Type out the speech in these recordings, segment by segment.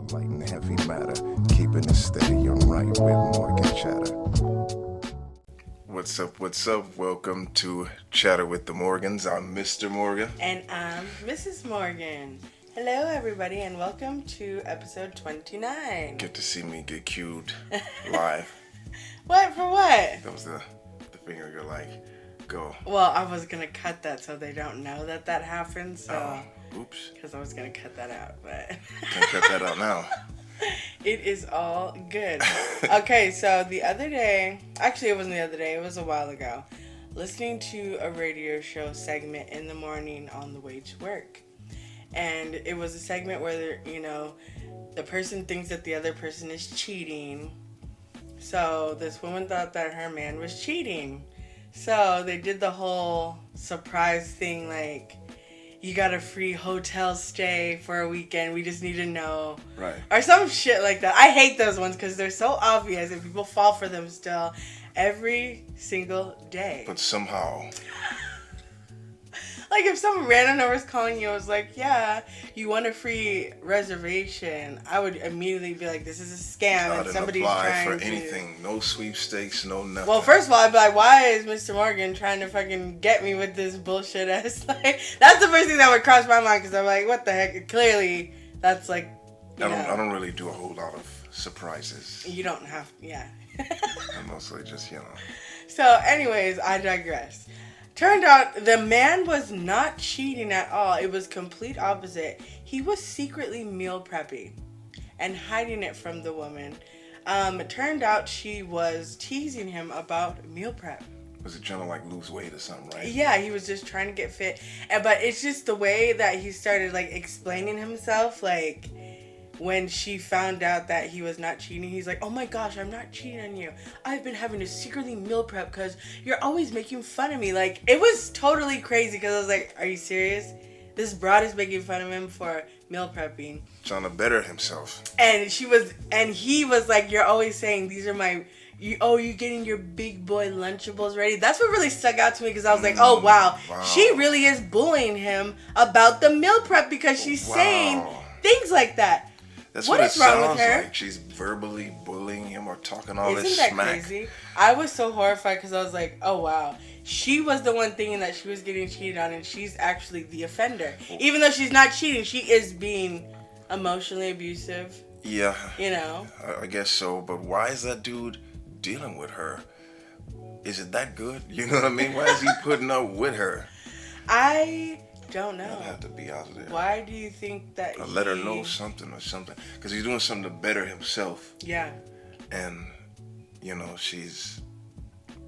light and heavy matter, keeping it steady on right with Morgan Chatter. What's up, what's up? Welcome to Chatter with the Morgans. I'm Mr. Morgan. And I'm Mrs. Morgan. Hello, everybody, and welcome to episode 29. Get to see me get cued live. What? For what? That was the finger you're like, go. Well, I was going to cut that so they don't know that happened, so... Oops. Because I was going to cut that out, but... Can't cut that out now. It is all good. Okay, so the other day... Actually, it wasn't the other day. It was a while ago. Listening to a radio show segment in the morning on the way to work. And it was a segment where, you know, the person thinks that the other person is cheating. So this woman thought that her man was cheating. So they did the whole surprise thing, like... You got a free hotel stay for a weekend. We just need to know. Right. Or some shit like that. I hate those ones because they're so obvious and people fall for them still every single day. But somehow. Like if some random number is calling you, I was like, yeah, you want a free reservation. I would immediately be like, this is a scam and somebody's trying for to... anything. No sweepstakes, no nothing. Well, first of all, I'd be like, why is Mr. Morgan trying to fucking get me with this bullshit ass? Like, that's the first thing that would cross my mind because I'm like, what the heck? Clearly, that's like, I don't really do a whole lot of surprises. You don't have, yeah. I mostly just, So, anyways, I digress. Turned out the man was not cheating at all. It was complete opposite. He was secretly meal prepping and hiding it from the woman. It turned out she was teasing him about meal prep. Was it trying to like lose weight or something, right? Yeah, he was just trying to get fit. But it's just the way that he started like explaining himself, like when she found out that he was not cheating, he's like, oh my gosh, I'm not cheating on you. I've been having to secretly meal prep because you're always making fun of me. Like, it was totally crazy because I was like, are you serious? This broad is making fun of him for meal prepping. Trying to better himself. And he was like, you're always saying, these are my... you're getting your big boy Lunchables ready. That's what really stuck out to me because I was like, oh, wow. She really is bullying him about the meal prep because she's saying things like that. That's what it sounds like. She's verbally bullying him or talking all this smack. Isn't that crazy? I was so horrified because I was like, oh, wow. She was the one thinking that she was getting cheated on and she's actually the offender. Even though she's not cheating, she is being emotionally abusive. Yeah. You know? I guess so. But why is that dude dealing with her? Is it that good? You know what I mean? Why is he putting up with her? I don't know. I'd have to be out there. Why do you think that let her know something or something. Because he's doing something to better himself. Yeah. And,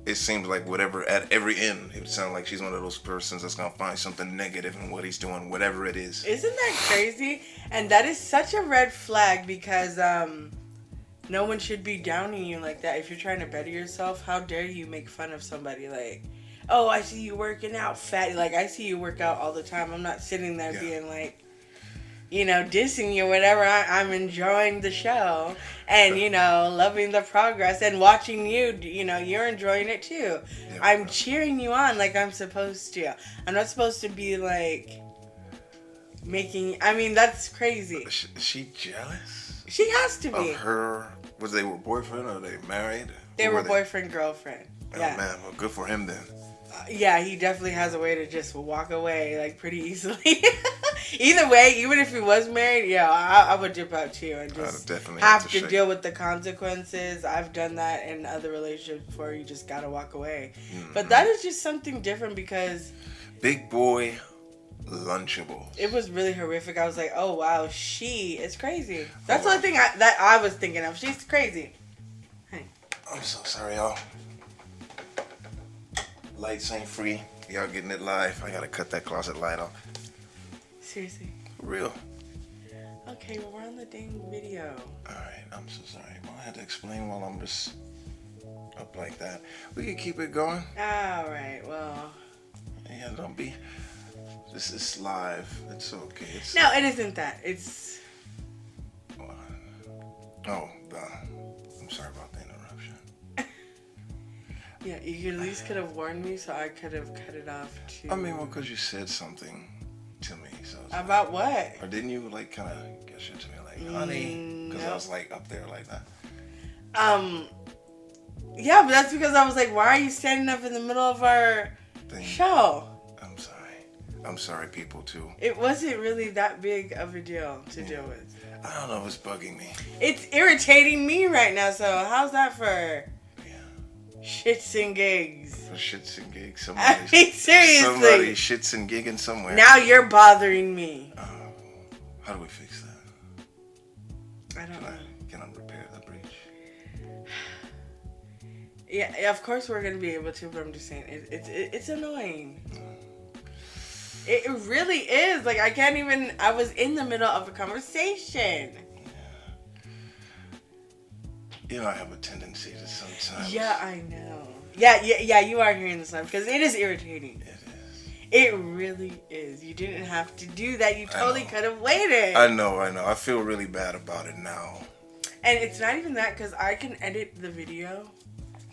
it seems like whatever, at every end, it would sound like she's one of those persons that's going to find something negative in what he's doing, whatever it is. Isn't that crazy? And that is such a red flag because no one should be downing you like that. If you're trying to better yourself, how dare you make fun of somebody like, oh, I see you working out, fatty. Like, I see you work out all the time. I'm not sitting there being like, dissing you or whatever. I'm enjoying the show and, loving the progress and watching you, you're enjoying it too. Yeah. I'm cheering you on like I'm supposed to. I'm not supposed to be like that's crazy. Is she jealous? She has to be. Of her, was they were boyfriend or they married? They were boyfriend, girlfriend. Oh yeah. Man, well good for him then. Yeah, he definitely has a way to just walk away, like, pretty easily. Either way, even if he was married, I would dip out too and just have to deal with the consequences. I've done that in other relationships before. You just gotta walk away. Mm-hmm. But that is just something different because... Big boy Lunchables. It was really horrific. I was like, oh, wow, she is crazy. That's the only thing that I was thinking of. She's crazy. Hey. I'm so sorry, y'all. Lights ain't free. Y'all getting it live. I gotta cut that closet light off. Seriously? For real. Okay, well, we're on the dang video. Alright, I'm so sorry. Well, I had to explain while I'm just up like that. We can keep it going. Alright, well. Yeah, don't be. This is live. It's okay. No, it isn't that. It's... I'm sorry about the interruption. Yeah, you at least could have warned me so I could have cut it off too. Because you said something to me. So about what? Or didn't you, kind of gesture to me like, honey, because I was like up there like that. Yeah, but that's because I was like, why are you standing up in the middle of our show? I'm sorry, people, too. It wasn't really that big of a deal to deal with. I don't know, it's bugging me. It's irritating me right now, so how's that for shits and gigs? For shits and gigs. I mean, seriously. Somebody shits and gigging somewhere. Now you're bothering me. How do we fix that? I don't know. Can I repair the breach? Yeah, of course we're going to be able to, but I'm just saying, it's annoying. It really is. Like, I was in the middle of a conversation. You know, I have a tendency to sometimes. Yeah, I know. Yeah, you are hearing this now because it is irritating. It is. It really is. You didn't have to do that. You totally could have waited. I know. I feel really bad about it now. And it's not even that because I can edit the video.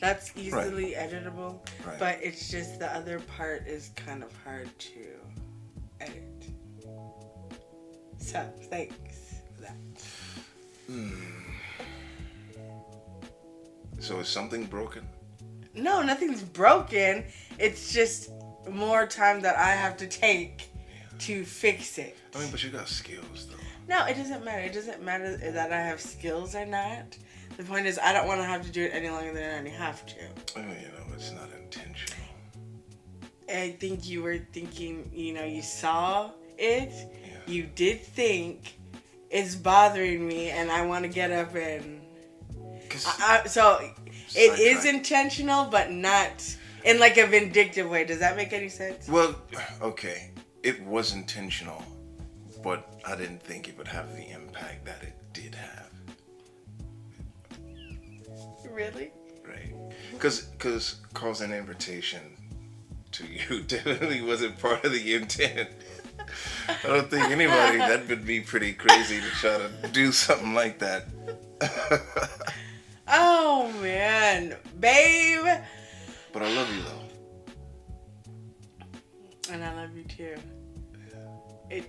That's easily editable. Right. But it's just the other part is kind of hard to edit. So, thanks for that. So is something broken? No, nothing's broken. It's just more time that I have to take to fix it. I mean, but you got skills, though. No, it doesn't matter. It doesn't matter that I have skills or not. The point is, I don't want to have to do it any longer than I already have to. I mean, it's not intentional. I think you were thinking, you saw it. Yeah. You did think it's bothering me, and I want to get up and. So it is intentional, but not in like a vindictive way. Does that make any sense? Well, okay, it was intentional, but I didn't think it would have the impact that it did have. Really? Right. Because causing an invitation to you definitely wasn't part of the intent. I don't think anybody, that would be pretty crazy to try to do something like that. Oh, man. Babe. But I love you, though. And I love you, too. Yeah.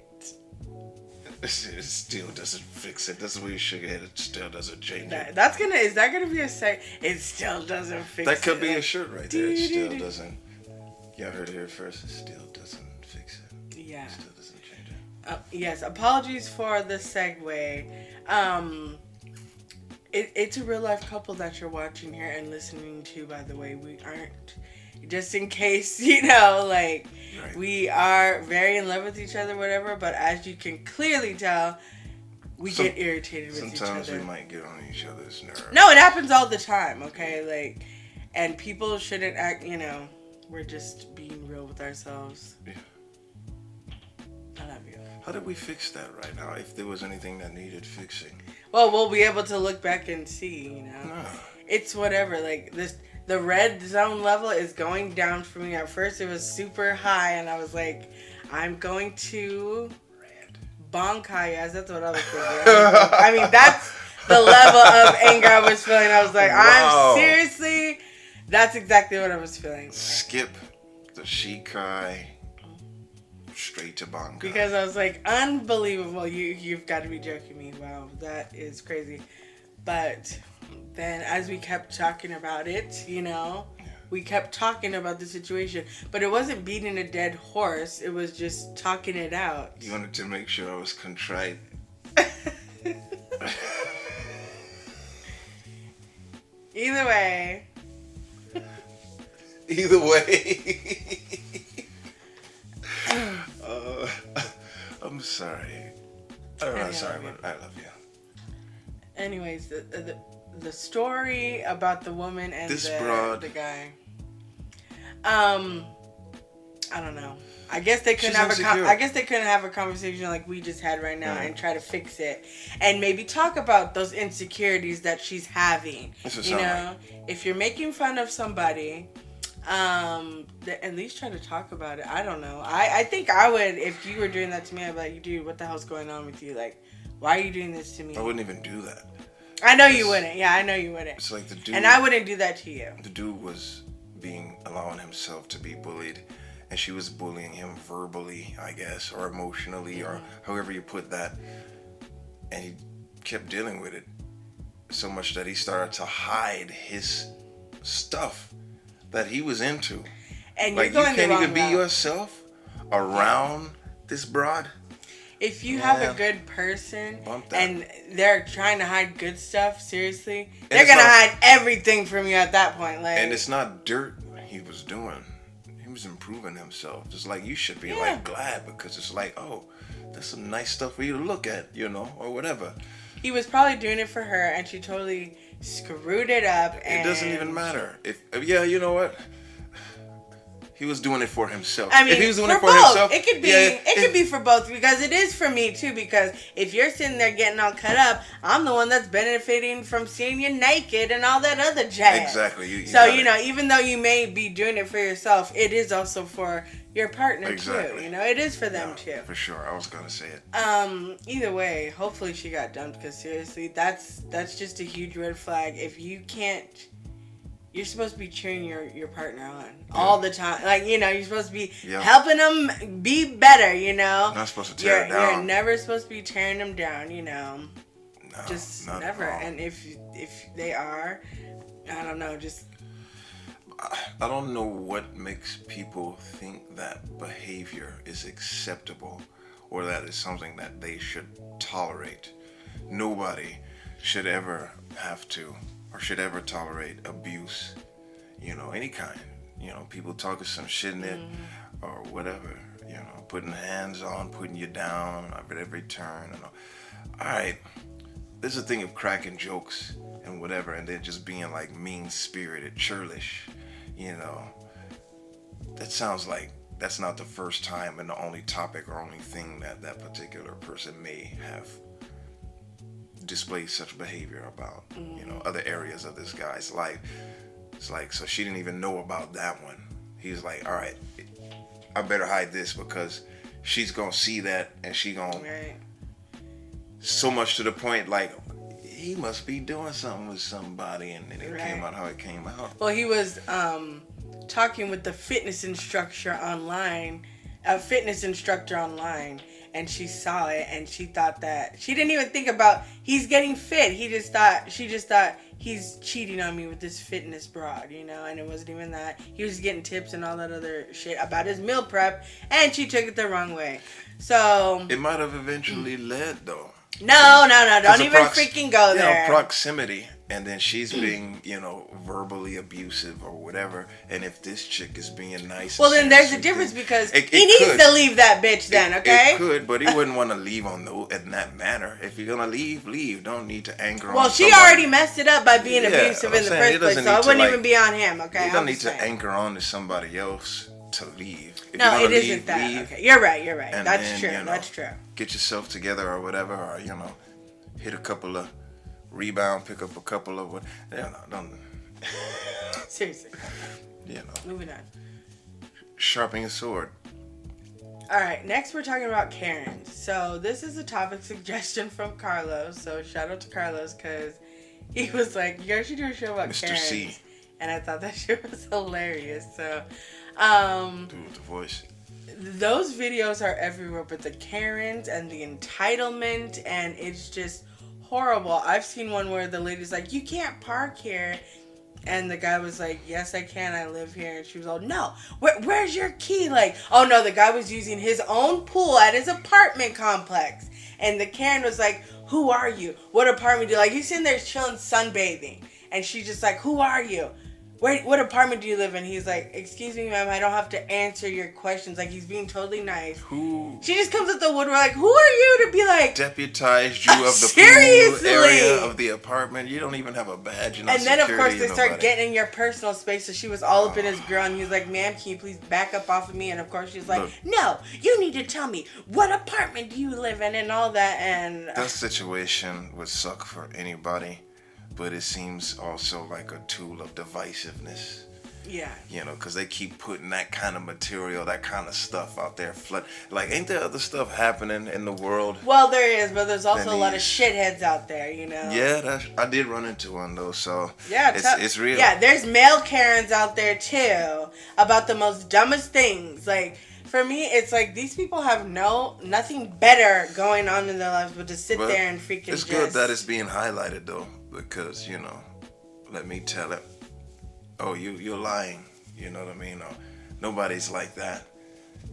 It still doesn't fix it. That's the way you shake your head. It still doesn't change it. Is that gonna be a say? It still doesn't fix it. That could be a shirt right there. It still doesn't. Y'all heard it here first. It still doesn't fix it. Yeah. It still doesn't change it. Yes. Apologies for the segue. It's a real life couple that you're watching here and listening to, by the way. We aren't, just in case, right. We are very in love with each other, whatever, but as you can clearly tell, we get irritated with each other. Sometimes we might get on each other's nerves. No, it happens all the time, okay? And people shouldn't act, we're just being real with ourselves. Yeah. I love you. How did we fix that right now? If there was anything that needed fixing. Well, we'll be able to look back and see, No. It's whatever. The red zone level is going down for me. At first, it was super high, and I was like, I'm going to bonkai. Yes, that's what I was thinking. I mean, that's the level of anger I was feeling. I was like, wow. I'm seriously. That's exactly what I was feeling. Skip the shikai. Straight to bonkai. Because I was like, unbelievable. You've got to be joking me. Wow, that is crazy. But then as we kept talking about it, we kept talking about the situation. But it wasn't beating a dead horse. It was just talking it out. You wanted to make sure I was contrite. Either way. Either way. I'm sorry. I'm not sorry, but I love you. Anyways, the story about the woman and the guy. I don't know. I guess they couldn't have a conversation like we just had right now and try to fix it, and maybe talk about those insecurities that she's having. If you're making fun of somebody, at least try to talk about it. I don't know. I think I would, if you were doing that to me, I'd be like, dude, what the hell's going on with you? Like, why are you doing this to me? I wouldn't even do that. I know you wouldn't. Yeah, I know you wouldn't. It's like the dude. And I wouldn't do that to you. The dude was allowing himself to be bullied, and she was bullying him verbally, I guess, or emotionally, or however you put that. And kept dealing with it so much that he started to hide his stuff that he was into. And like, you're you going can't the wrong even be route. yourself around this broad. If you have a Man. good person Bump that. and they're trying to hide good stuff, seriously, And they're it's gonna not- hide everything from you at that point. Like, And it's not dirt he was doing. He was improving himself. Just like you should be Yeah. like glad, because it's like, oh, that's some nice stuff for you to look at, you know, or whatever. he was probably doing it for her, and she totally screwed it up. And It doesn't even matter. If yeah, you know what? He was doing it for himself. I mean, if he was doing for it for both. himself, It could be. yeah, it could be for both, because it is for me too. Because if you're sitting there getting all cut up, I'm the one that's benefiting from seeing you naked and all that other jazz. Exactly. You So got you it. know, even though you may be doing it for yourself, it is also for your partner too. Exactly. You know, it is for them Yeah, too. for sure. I was gonna say it. Either way, hopefully she got dumped, because seriously, that's just a huge red flag. If you can't, you're supposed to be cheering your partner on all the time. Like, you know, you're supposed to be helping them be better, you know. Not supposed to tear it You're down. never supposed to be tearing them down, you know. No, Just not never. at all. And if they are, I don't know, just I don't know what makes people think that behavior is acceptable or that is something that they should tolerate. Nobody should ever have to or should ever tolerate abuse, you know, any kind. You know, people talking some shit in it or whatever, you know, putting hands on, putting you down at every turn. And all right, there's a thing of cracking jokes and whatever, and then just being like mean-spirited, churlish. You know, that sounds like that's not the first time and the only topic or only thing that that particular person may have displayed such behavior about, you know, other areas of this guy's life. It's like, so she didn't even know about that one. He's like, all right, I better hide this because she's going to see that and she going to, right. so much to the point, like, he must be doing something with somebody, and then it came out how it came out. Well, he was talking with the fitness instructor online, and she saw it, and she thought that she didn't even think about he's getting fit. She just thought he's cheating on me with this fitness broad, you know, and it wasn't even that. He was getting tips and all that other shit about his meal prep, and she took it the wrong way. So It might have eventually led, though. No, don't even freaking go there. You know, proximity, and then she's being, you know, verbally abusive or whatever. And if this chick is being nice, well, then there's a sweet, difference, because it he needs could. to leave that bitch then, okay? It could, but he wouldn't want to leave in that manner. If you're gonna leave. Don't need to anger on Well, she somebody. already messed it up by being abusive I'm in the saying, first it place, doesn't so need it to, wouldn't like, even be on him, okay? You don't I'm need just to saying. anchor on to somebody else to leave. If No, you're gonna it isn't leave, that. leave, Okay, you're right. and That's then, true. you know, That's true. Get yourself together or whatever, or, you know, hit a couple of rebound, pick up a couple of what, you know, don't, Seriously. you know, Moving on. sharpen your sword. All right, next we're talking about Karens. So this is a topic suggestion from Carlos. So shout out to Carlos, because he was like, you guys should do a show about Mr. Karens. C. And I thought that shit was hilarious. So, Dude with the voice. those videos are everywhere, but the Karens and the entitlement, and it's just horrible. I've seen one where the lady's like, you can't park here. And the guy was like, yes, I can. I live here. And she was all, no, where's your key? Like, oh, no, the guy was using his own pool at his apartment complex. And the Karen was like, who are you? What apartment do you like? He's sitting there chilling, sunbathing. And she's just like, who are you? What apartment do you live in? He's like, excuse me, ma'am, I don't have to answer your questions. Like, he's being totally nice. Who She just comes at the woodwork like, who are you to be like... deputized you of the Seriously? pool area of the apartment? You don't even have a badge. You're not And then, of course, security, they you're start nobody. getting in your personal space. So she was all up in his grill, and he was like, ma'am, can you please back up off of me? And, of course, she's like, Look. no, you need to tell me, what apartment do you live in? And all that, and... That situation would suck for anybody, but it seems also like a tool of divisiveness. Yeah. You know, because they keep putting that kind of material, that kind of stuff out there. Like, ain't there other stuff happening in the world? Well, there is, but there's also Then a lot of these- shitheads out there, you know? Yeah, I did run into one, though, so Yeah, it's real. Yeah, there's male Karens out there, too, about the most dumbest things. Like, for me, it's like these people have nothing better going on in their lives but to sit there and freaking it's good that it's being highlighted, though, because, let me tell it. Oh, you're lying. You know what I mean? Or, nobody's like that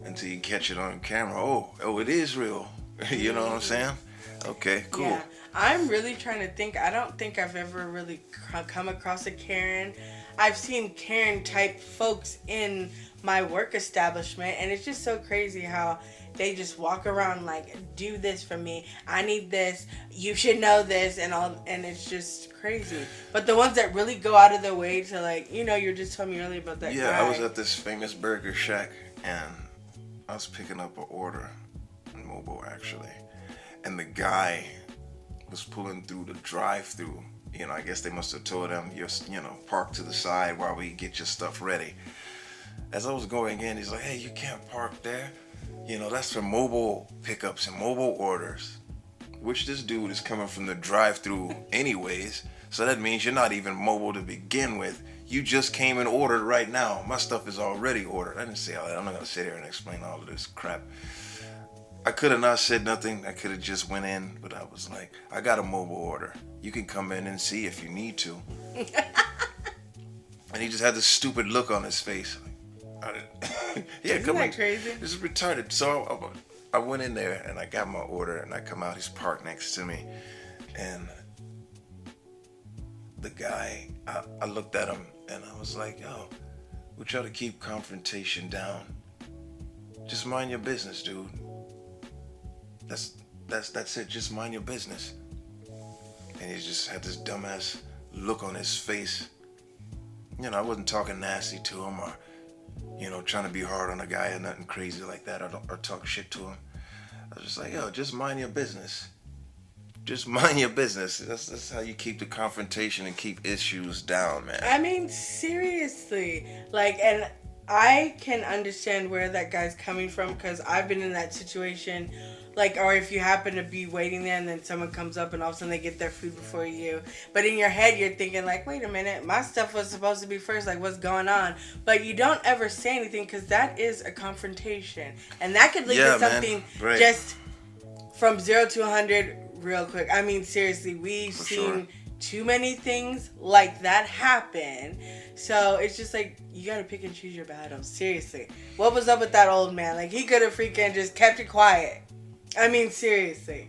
until you catch it on camera. Oh, it is real. You know what I'm saying? Okay, cool. Yeah. I'm really trying to think. I don't think I've ever really come across a Karen. I've seen Karen type folks in my work establishment, and it's just so crazy how they just walk around like, do this for me, I need this, you should know this, and all, and it's just crazy. But the ones that really go out of their way to, like, you just told me earlier about that guy. I was at this famous burger shack, and I was picking up an order in mobile, actually, and the guy was pulling through the drive-through. I guess they must have told him, park to the side while we get your stuff ready. As I was going in, he's like, hey, you can't park there. That's for mobile pickups and mobile orders. Which this dude is coming from the drive-through anyways. So that means you're not even mobile to begin with. You just came and ordered right now. My stuff is already ordered. I didn't say all that. I'm not going to sit here and explain all of this crap. I could have not said nothing. I could have just went in. But I was like, I got a mobile order. You can come in and see if you need to. And he just had this stupid look on his face. Yeah, Isn't that crazy? This is retarded. So I went in there and I got my order and I come out. He's parked next to me, and the guy, I looked at him and I was like, "Yo, we try to keep confrontation down. Just mind your business, dude. That's it. Just mind your business." And he just had this dumbass look on his face. I wasn't talking nasty to him or trying to be hard on a guy or nothing crazy like that, or talk shit to him. I was just like, yo, just mind your business. Just mind your business. That's how you keep the confrontation and keep issues down, man. I mean, seriously. And I can understand where that guy's coming from, because I've been in that situation. Or if you happen to be waiting there and then someone comes up and all of a sudden they get their food before you. But in your head, you're thinking wait a minute, my stuff was supposed to be first. What's going on? But you don't ever say anything, because that is a confrontation. And that could lead to something just from 0 to 100 real quick. I mean, seriously, we've seen too many things like that happen. So it's just you gotta pick and choose your battles. Seriously. What was up with that old man? He could have freaking just kept it quiet. I mean, seriously.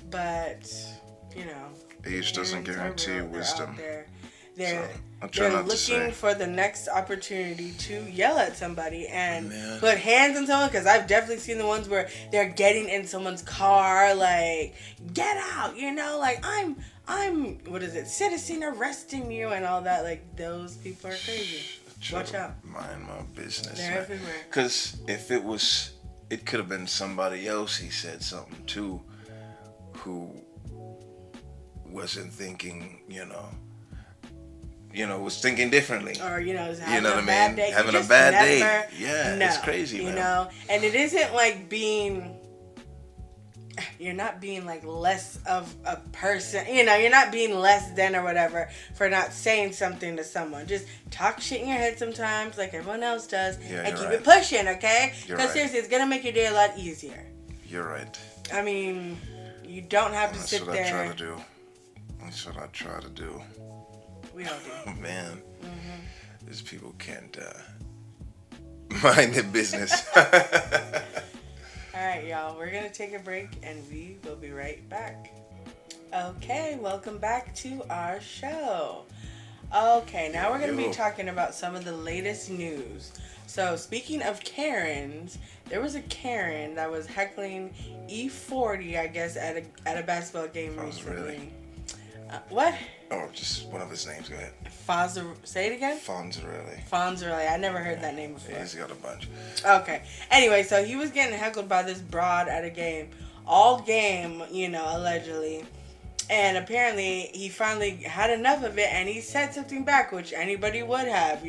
But, age doesn't guarantee wisdom. They're looking for the next opportunity to yell at somebody and put hands on someone, because I've definitely seen the ones where they're getting in someone's car, get out, I'm what is it, citizen arresting you and all that. Those people are crazy. Watch out. Mind my business. They're everywhere. Because if it could have been somebody else he said something to, who wasn't thinking, was thinking differently. Or, having a bad day. Having a bad day. Yeah, it's crazy, man. And it isn't you're not being less of a person. You're not being less than or whatever for not saying something to someone. Just talk shit in your head sometimes like everyone else does, and keep it pushing, okay? Because seriously, it's going to make your day a lot easier. You're right. I mean, you don't have to sit there. That's what I try to do. That's what I try to do. We all do. Man, these people can't mind their business. Alright, y'all, we're going to take a break and we will be right back. Okay, welcome back to our show. Okay, now we're going to be talking about some of the latest news. So, speaking of Karens, there was a Karen that was heckling E40, I guess, at a basketball game recently. Really? What? Oh, just one of his names. Go ahead. Say it again? Fonzarelli. I never heard that name before. Yeah, he's got a bunch. Okay. Anyway, so he was getting heckled by this broad at a game. All game, allegedly. And apparently, he finally had enough of it, and he said something back, which anybody would have,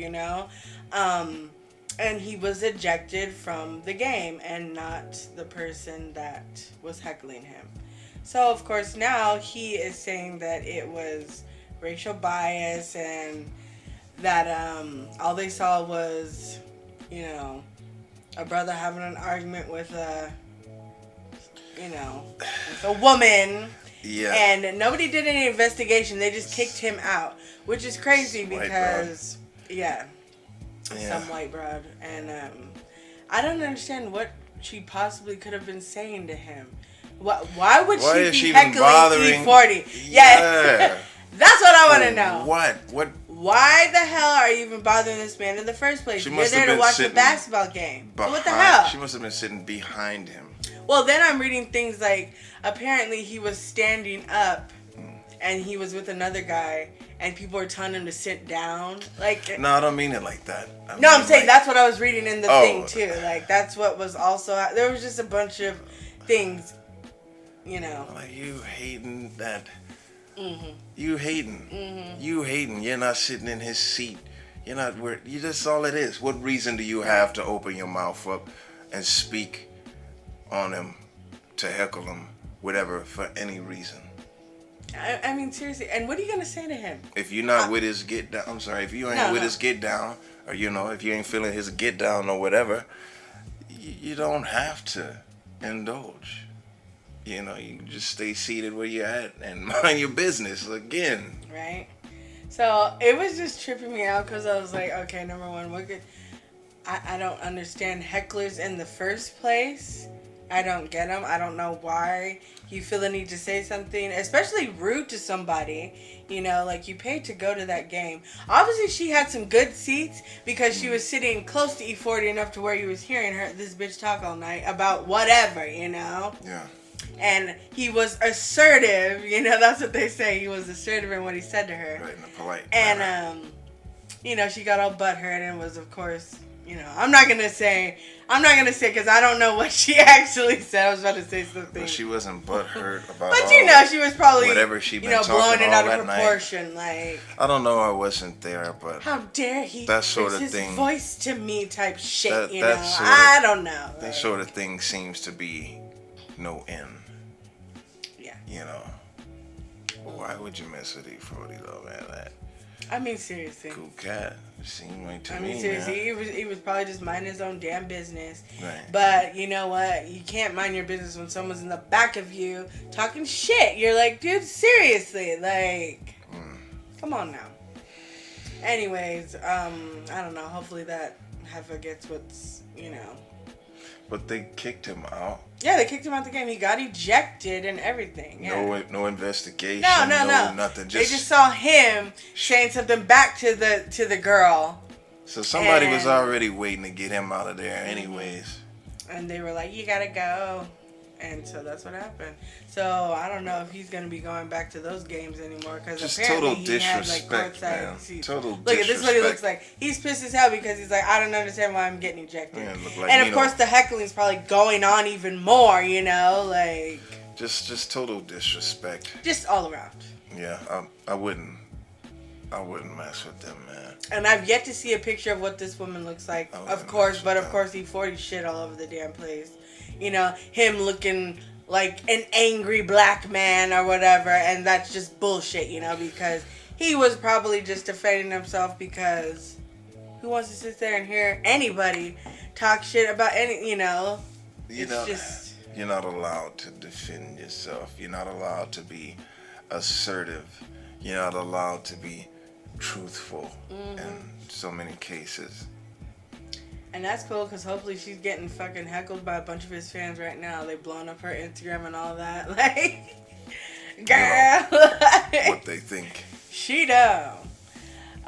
And he was ejected from the game, and not the person that was heckling him. So, of course, now he is saying that it was racial bias and that all they saw was, a brother having an argument with with a woman. Yeah. And nobody did any investigation. They just kicked him out, which is crazy because, some white broad. And I don't understand what she possibly could have been saying to him. Why would she be heckling E40? Yeah. That's what I want to know. What? Why the hell are you even bothering this man in the first place? You're there to watch a basketball game. What the hell? She must have been sitting behind him. Well, then I'm reading things like, apparently he was standing up and he was with another guy and people were telling him to sit down. Like, no, I don't mean it like that. I'm saying that's what I was reading in the thing too. Like, that's what was also, there was just a bunch of things, Like, you hating that. Mm-hmm. You hating. Mm-hmm. You hating. You're not sitting in his seat. You're not where. That's all it is. What reason do you have to open your mouth up and speak on him, to heckle him, whatever, for any reason? I mean, seriously. And what are you gonna say to him? If you're not with his get down, I'm sorry. If you ain't with his get down, or if you ain't feeling his get down or whatever, you don't have to indulge. You can just stay seated where you're at and mind your business again. Right. So it was just tripping me out because I was like, okay, number one, I don't understand hecklers in the first place. I don't get them. I don't know why you feel the need to say something, especially rude to somebody. Like, you paid to go to that game. Obviously, she had some good seats because she was sitting close to E40 enough to where he was hearing this bitch talk all night about whatever, Yeah. And he was assertive, that's what they say. He was assertive in what he said to her. Right, in a polite manner. And, she got all butthurt and was, of course, I'm not going to say because I don't know what she actually said. I was about to say something. But she wasn't butthurt about But, she was probably, whatever she been blowing it out of night. proportion. Like, I don't know, I wasn't there, but how dare he that sort of his thing, voice to me type shit, I don't know. That sort of thing seems to be no end. Yeah. Why would you mess with E40 though, man? I mean, seriously. Cool cat. Seemed like to me. I mean, seriously, he was probably just minding his own damn business. Right. But you know what? You can't mind your business when someone's in the back of you talking shit. You're like, dude, seriously, like, come on now. Anyways, I don't know. Hopefully that heifer gets what's, But they kicked him out. Yeah, they kicked him out the game. He got ejected and everything. Yeah. No investigation. No. Nothing. They just saw him saying something back to the girl. So somebody was already waiting to get him out of there, anyways. And they were like, "You gotta go," and so that's what happened. So I don't know if he's gonna be going back to those games anymore because apparently total disrespect, he had like man. seats. Total Look disrespect. at this. Is what he looks like. He's pissed as hell because he's like, I don't understand why I'm getting ejected. Yeah, look like and of course, the heckling's probably going on even more. Like just total disrespect. Just all around. Yeah, I wouldn't mess with them, man. And I've yet to see a picture of what this woman looks like. Of course, E40 shit all over the damn place. Him looking like an angry black man or whatever, and that's just bullshit, because he was probably just defending himself because who wants to sit there and hear anybody talk shit about any, You're not allowed to defend yourself. You're not allowed to be assertive. You're not allowed to be truthful in so many cases. And that's cool because hopefully she's getting fucking heckled by a bunch of his fans right now. They blowing up her Instagram and all that. Like, girl. What they think. She know.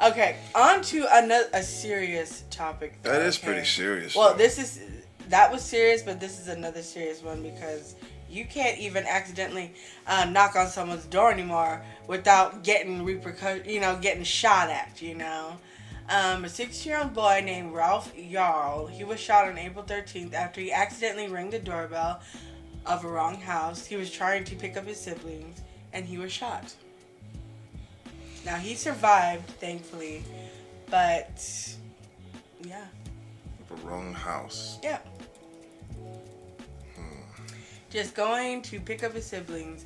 Okay, on to a serious topic. That is pretty serious. Well, that was serious, but this is another serious one because you can't even accidentally knock on someone's door anymore without getting getting shot at, A 6-year-old boy named Ralph Yarl, he was shot on April 13th after he accidentally rang the doorbell of a wrong house. He was trying to pick up his siblings, and he was shot. Now, he survived, thankfully, but, yeah. The wrong house. Yeah. Just going to pick up his siblings.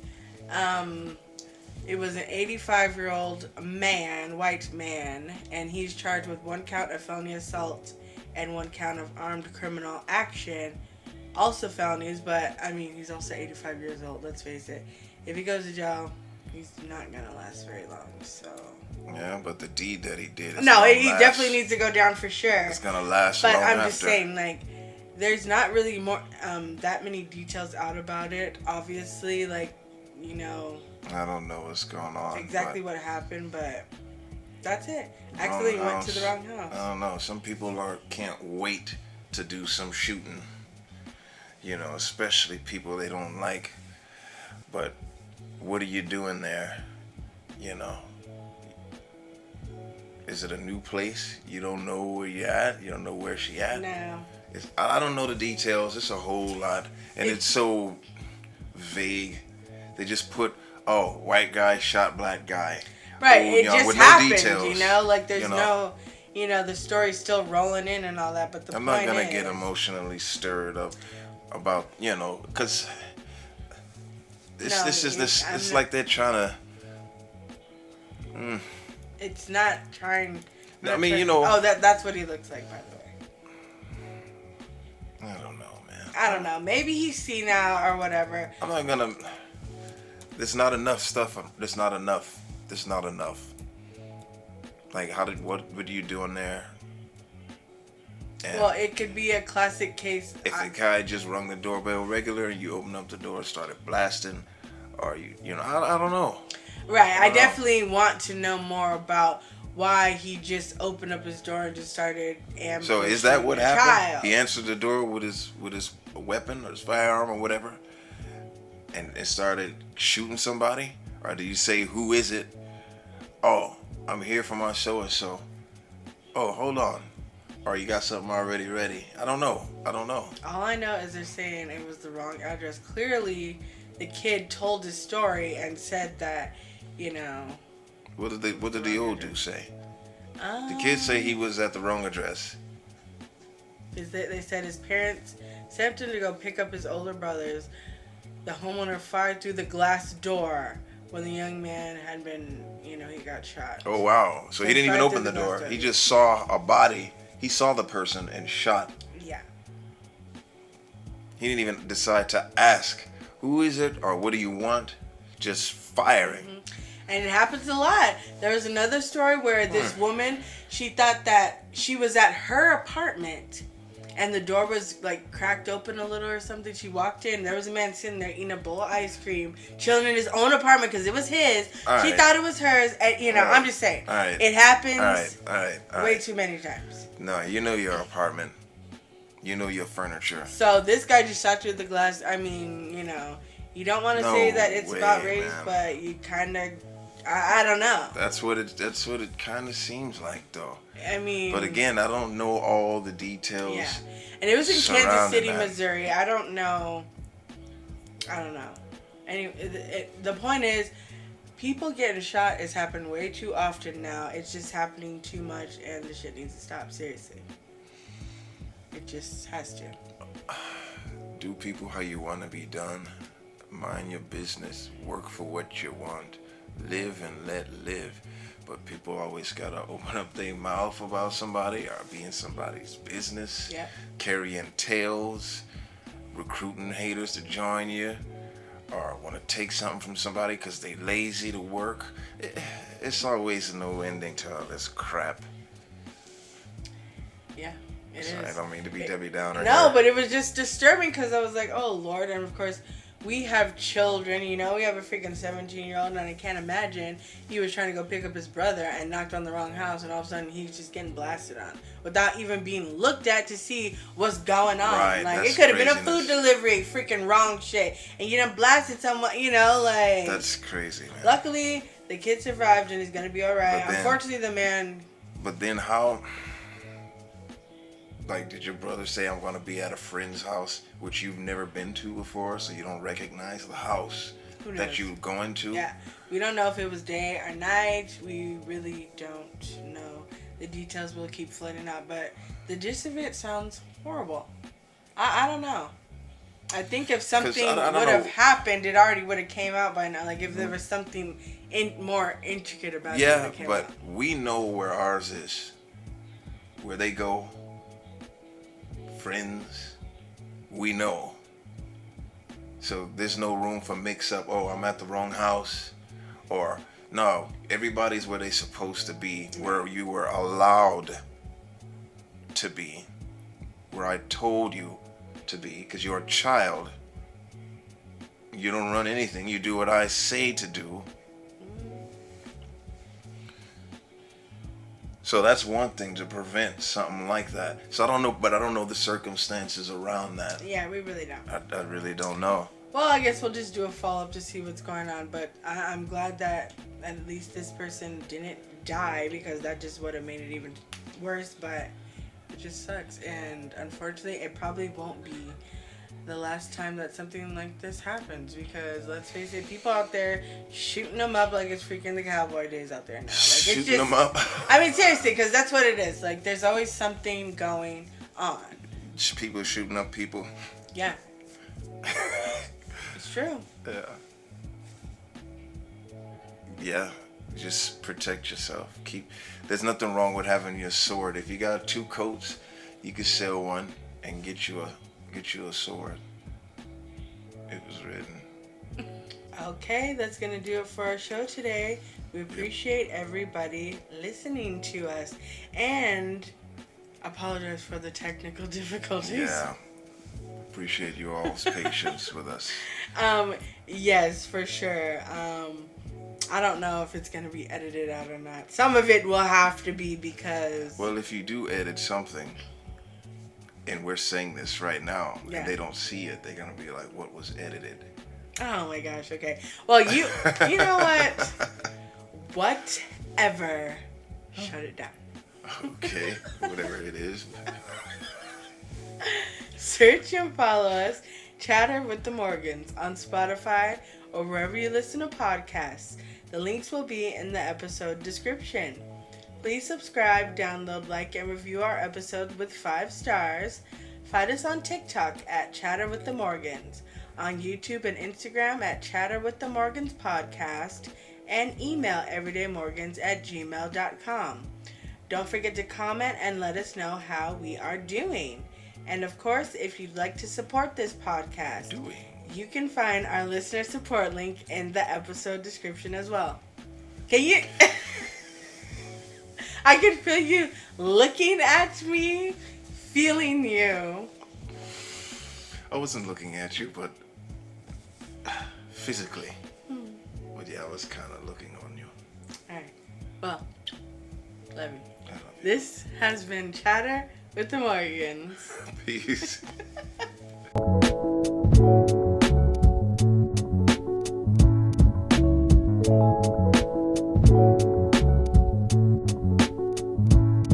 It was an 85-year-old man, white man, and he's charged with 1 count of felony assault and 1 count of armed criminal action. Also felonies, but I mean, he's also 85 years old, let's face it. If he goes to jail, he's not gonna last very long, so. Yeah, but the deed that he did is no, he definitely needs to go down for sure. It's gonna last but long I'm after. just saying, like, there's not really more that many details out about it, obviously, like, you know. I don't know what's going on. Exactly what happened, but that's it. Actually, went to the wrong house. I don't know. Some people can't wait to do some shooting. You know, especially people they don't like. But what are you doing there? You know, is it a new place? You don't know where you're at. You don't know where she at. No. I don't know the details. It's a whole lot, and it's so vague. They just put, white guy shot black guy. Right. It just happened. No details, you know, like there's no. You know, the story's still rolling in and all that, but I'm not gonna get emotionally stirred up about, you know, because it's like they're trying to. It's not trying. I mean, you know. Oh, that's what he looks like, by the way. I don't know, man. I don't know. Maybe he's senile or whatever. I'm not gonna. There's not enough stuff. There's not enough. There's not enough. Like, what are you doing there? And well, it could be a classic case. If the guy just rung the doorbell regular and you opened up the door and started blasting, or you know, I don't know. Right. I definitely want to know more about why he just opened up his door and just started ambushing. So is that what happened? Child. He answered the door with his weapon or his firearm or whatever, and started shooting somebody, or do you say who is it? Oh, I'm here for my so and so. Oh, hold on. Or you got something already ready. I don't know. All I know is they're saying it was the wrong address. Clearly, the kid told his story and said that, you know. What did the old dude say? The kid say he was at the wrong address. They said his parents sent him to go pick up his older brothers. The homeowner fired through the glass door when the young man had been, you know, he got shot. Oh, wow. So he didn't even open the door. He just saw a body. He saw the person and shot. Yeah. He didn't even decide to ask, who is it or what do you want? Just firing. Mm-hmm. And it happens a lot. There was another story where this woman, she thought that she was at her apartment and the door was like cracked open a little or something. She walked in. There was a man sitting there eating a bowl of ice cream, chilling in his own apartment because it was his. She thought it was hers. And, you know, I'm just saying. It happens way too many times. No, you know your apartment. You know your furniture. So this guy just shot through the glass. I mean, you know, you don't want to say that it's about race, but you kind of, I don't know. That's what it kind of seems like, though. I mean, but again, I don't know all the details. Yeah, and it was in Kansas City, Missouri. I don't know. The point is, people getting shot has happened way too often now. It's just happening too much, and the shit needs to stop. Seriously, it just has to. Do people how you want to be done. Mind your business. Work for what you want. Live and let live. But people always gotta open up their mouth about somebody or be in somebody's business. Yep. Carrying tales, recruiting haters to join you, or want to take something from somebody because they lazy to work. It's always no ending to all this crap. Yeah, it is. I don't mean to be Debbie Downer. No, but it was just disturbing because I was like, oh Lord, and of course. We have children, you know, we have a freaking 17-year-old, and I can't imagine he was trying to go pick up his brother and knocked on the wrong house, and all of a sudden he's just getting blasted on without even being looked at to see what's going on. Right, like, it could have been a food delivery, freaking wrong shit, and you done blasted someone, you know, like. That's crazy, man. Luckily, the kid survived, and he's going to be alright. Unfortunately, the man. But then how. Like, did your brother say, I'm going to be at a friend's house, which you've never been to before, so you don't recognize the house that you're going to? Yeah. We don't know if it was day or night. We really don't know. The details will keep flooding out, but the gist of it sounds horrible. I don't know. I think if something would have happened, it already would have came out by now. Like, if there was something more intricate about it. Yeah, but we know where ours is. Where they go. friends, we know. So there's no room for mix up. Oh, I'm at the wrong house. Or, no, everybody's where they're supposed to be, where you were allowed to be, where I told you to be, because you're a child. You don't run anything. You do what I say to do. So that's one thing, to prevent something like that. So I don't know the circumstances around that. Yeah, we really don't. I really don't know. Well, I guess we'll just do a follow-up to see what's going on. But I'm glad that at least this person didn't die, because that just would have made it even worse. But it just sucks. And unfortunately, it probably won't be the last time that something like this happens, because let's face it, people out there shooting them up like it's freaking the cowboy days out there now. Like, Shooting them up. I mean, seriously, because that's what it is. Like, there's always something going on. People shooting up people. Yeah. It's true. Yeah. Yeah. Just protect yourself. There's nothing wrong with having your sword. If you got 2 coats, you can sell one and get you a sword. It was written. Okay, that's going to do it for our show today. We appreciate everybody listening to us, and apologize for the technical difficulties. Yeah. Appreciate you all's patience with us. Yes, for sure. I don't know if it's going to be edited out or not. Some of it will have to be, because... Well, if you do edit something, and we're saying this right now, and they don't see it, they're going to be like, what was edited? Oh my gosh, okay. Well, you know what? Whatever. Shut it down. Okay, whatever it is. Search and follow us, Chatter with the Morgans, on Spotify or wherever you listen to podcasts. The links will be in the episode description. Please subscribe, download, like, and review our episode with 5 stars. Find us on TikTok at Chatter with the Morgans, on YouTube and Instagram at Chatter with the Morgans Podcast, and email everydaymorgans@gmail.com. Don't forget to comment and let us know how we are doing. And of course, if you'd like to support this podcast, you can find our listener support link in the episode description as well. Can you... I can feel you looking at me, feeling you. I wasn't looking at you, but physically. But yeah, I was kind of looking on you. Alright. Well, love you. This has been Chatter with the Morgans. Peace.